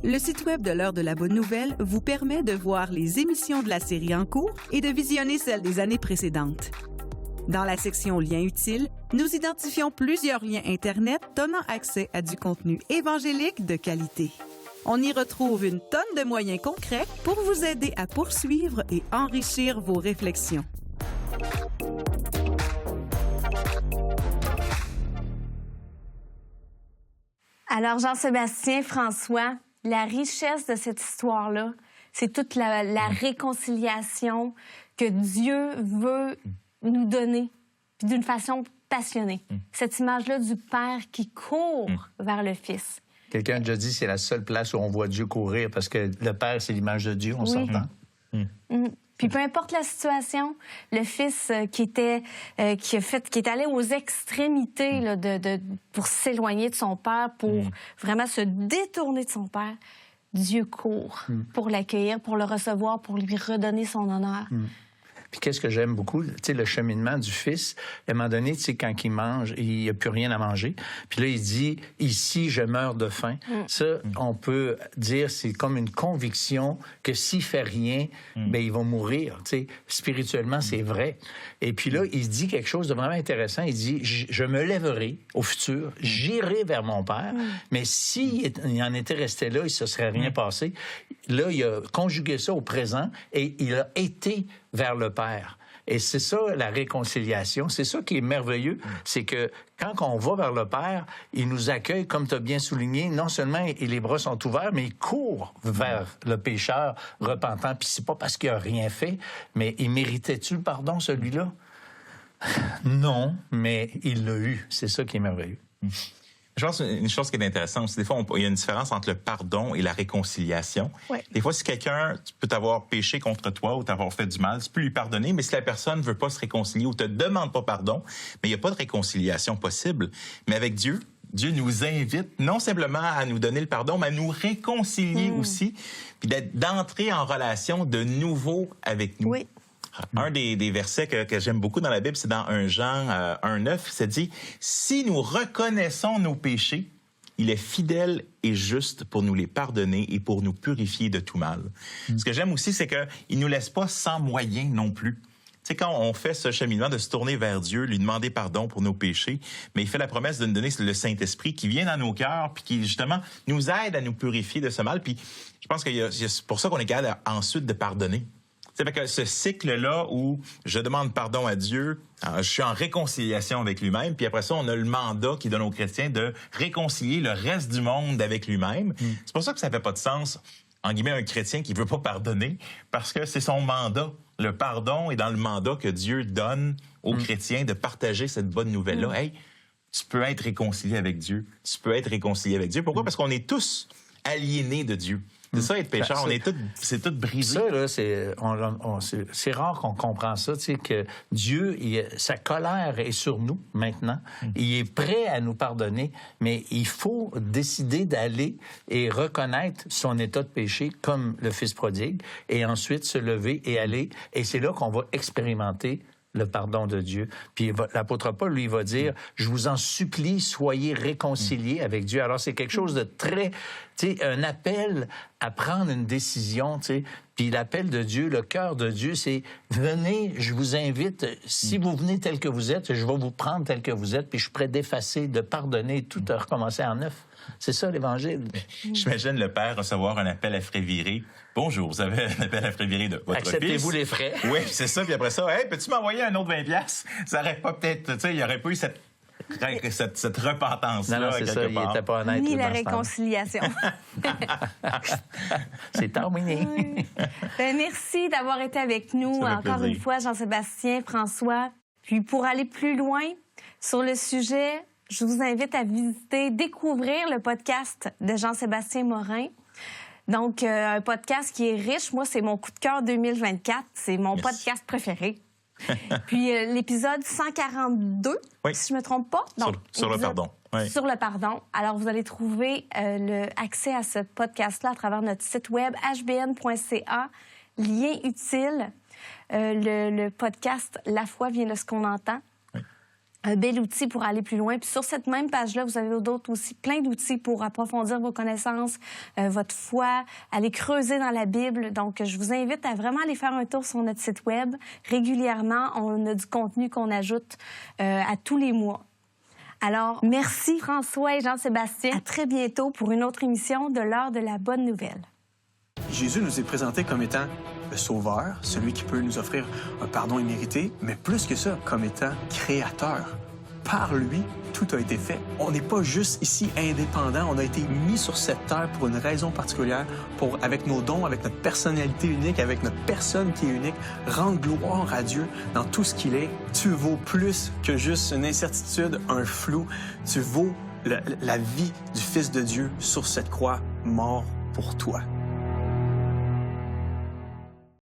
Le site web de l'Heure de la Bonne Nouvelle vous permet de voir les émissions de la série en cours et de visionner celles des années précédentes. Dans la section Liens utiles, nous identifions plusieurs liens Internet donnant accès à du contenu évangélique de qualité. On y retrouve une tonne de moyens concrets pour vous aider à poursuivre et enrichir vos réflexions. Alors, Jean-Sébastien, François, la richesse de cette histoire-là, c'est toute la réconciliation que Dieu veut nous donner, puis d'une façon passionnée. Cette image-là du Père qui court vers le Fils. Quelqu'un a déjà dit que c'est la seule place où on voit Dieu courir, parce que le Père, c'est l'image de Dieu, on s'entend. Puis peu importe la situation, le Fils qui est allé aux extrémités là, pour s'éloigner de son Père, pour vraiment se détourner de son Père, Dieu court pour l'accueillir, pour le recevoir, pour lui redonner son honneur. Puis qu'est-ce que j'aime beaucoup, tu sais, le cheminement du Fils. À un moment donné, tu sais, quand il mange, il n'y a plus rien à manger. Puis là, il dit, ici, je meurs de faim. Ça, on peut dire, c'est comme une conviction que s'il fait rien, ben il va mourir. Tu sais, spirituellement, c'est vrai. Et puis là, il dit quelque chose de vraiment intéressant. Il dit, je me lèverai au futur, j'irai vers mon Père. Mais s'il en était resté là, il ne se serait rien passé. Là, il a conjugué ça au présent et il a été vers le Père. Et c'est ça, la réconciliation. C'est ça qui est merveilleux. C'est que quand on va vers le Père, il nous accueille, comme tu as bien souligné. Non seulement les bras sont ouverts, mais il court vers le pécheur repentant. Puis c'est pas parce qu'il a rien fait, mais il méritait-tu le pardon, celui-là? Non, mais il l'a eu. C'est ça qui est merveilleux. Je pense une chose qui est intéressante, c'est des fois, il y a une différence entre le pardon et la réconciliation. Ouais. Des fois, si quelqu'un peut t'avoir péché contre toi ou t'avoir fait du mal, tu peux lui pardonner, mais si la personne ne veut pas se réconcilier ou te demande pas pardon, mais il n'y a pas de réconciliation possible. Mais avec Dieu, Dieu nous invite non simplement à nous donner le pardon, mais à nous réconcilier aussi, puis d'entrer en relation de nouveau avec nous. Oui. Un des versets que j'aime beaucoup dans la Bible, c'est dans 1 Jean 1,9, ça dit « Si nous reconnaissons nos péchés, il est fidèle et juste pour nous les pardonner et pour nous purifier de tout mal. » Ce que j'aime aussi, c'est qu'il ne nous laisse pas sans moyens non plus. Tu sais, quand on fait ce cheminement de se tourner vers Dieu, lui demander pardon pour nos péchés, mais il fait la promesse de nous donner le Saint-Esprit qui vient dans nos cœurs puis qui, justement, nous aide à nous purifier de ce mal. Puis je pense que c'est pour ça qu'on est capable ensuite de pardonner. C'est que ce cycle-là où je demande pardon à Dieu, je suis en réconciliation avec lui-même, puis après ça, on a le mandat qui donne aux chrétiens de réconcilier le reste du monde avec lui-même. C'est pour ça que ça fait pas de sens, en guillemets, un chrétien qui veut pas pardonner, parce que c'est son mandat. Le pardon est dans le mandat que Dieu donne aux chrétiens de partager cette bonne nouvelle-là. Hey, tu peux être réconcilié avec Dieu. Tu peux être réconcilié avec Dieu. Pourquoi? Parce qu'on est tous aliénés de Dieu. C'est ça, être pécheur. C'est tout brisé. Ça, là, c'est rare qu'on comprend ça, tu sais, que Dieu, sa colère est sur nous maintenant. Il est prêt à nous pardonner, mais il faut décider d'aller et reconnaître son état de péché comme le Fils prodigue, et ensuite se lever et aller. Et c'est là qu'on va expérimenter le pardon de Dieu. Puis l'apôtre Paul, lui, va dire, je vous en supplie, soyez réconciliés avec Dieu. Alors, c'est quelque chose de très, tu sais, un appel à prendre une décision, tu sais. Puis l'appel de Dieu, le cœur de Dieu, c'est, venez, je vous invite, si vous venez tel que vous êtes, je vais vous prendre tel que vous êtes, puis je suis prêt d'effacer, de pardonner, tout à recommencer en neuf. C'est ça, l'Évangile. J'imagine le père recevoir un appel à frais virés. Bonjour, vous avez un appel à frais virés de votre fils. Acceptez-vous les frais? Oui, c'est ça. Puis après ça, hey, peux-tu m'envoyer un autre 20$? Ça aurait pas peut-être, tu sais, il n'y aurait pas eu cette repentance-là. Non, c'est ça, il n'était pas honnête. Ni la réconciliation. C'est terminé. Oui. Merci d'avoir été avec nous encore une fois, Jean-Sébastien, François. Puis pour aller plus loin sur le sujet, je vous invite à découvrir le podcast de Jean-Sébastien Morin. Donc, un podcast qui est riche. Moi, c'est mon coup de cœur 2024. C'est mon podcast préféré. Puis, l'épisode 142, si je ne me trompe pas. Donc, sur le pardon. Oui. Sur le pardon. Alors, vous allez trouver accès à ce podcast-là à travers notre site web hbn.ca, lien utile. Le podcast « La foi vient de ce qu'on entend ». un bel outil pour aller plus loin. Puis sur cette même page-là, vous avez d'autres aussi, plein d'outils pour approfondir vos connaissances, votre foi, aller creuser dans la Bible. Donc, je vous invite à vraiment aller faire un tour sur notre site Web. Régulièrement, on a du contenu qu'on ajoute à tous les mois. Alors, merci François et Jean-Sébastien. À très bientôt pour une autre émission de l'heure de la bonne nouvelle. Jésus nous est présenté comme étant le Sauveur, celui qui peut nous offrir un pardon immérité, mais plus que ça, comme étant créateur. Par lui, tout a été fait. On n'est pas juste ici indépendant, on a été mis sur cette terre pour une raison particulière, pour, avec nos dons, avec notre personnalité unique, avec notre personne qui est unique, rendre gloire à Dieu dans tout ce qu'il est. Tu vaux plus que juste une incertitude, un flou. Tu vaux la vie du Fils de Dieu sur cette croix, mort pour toi.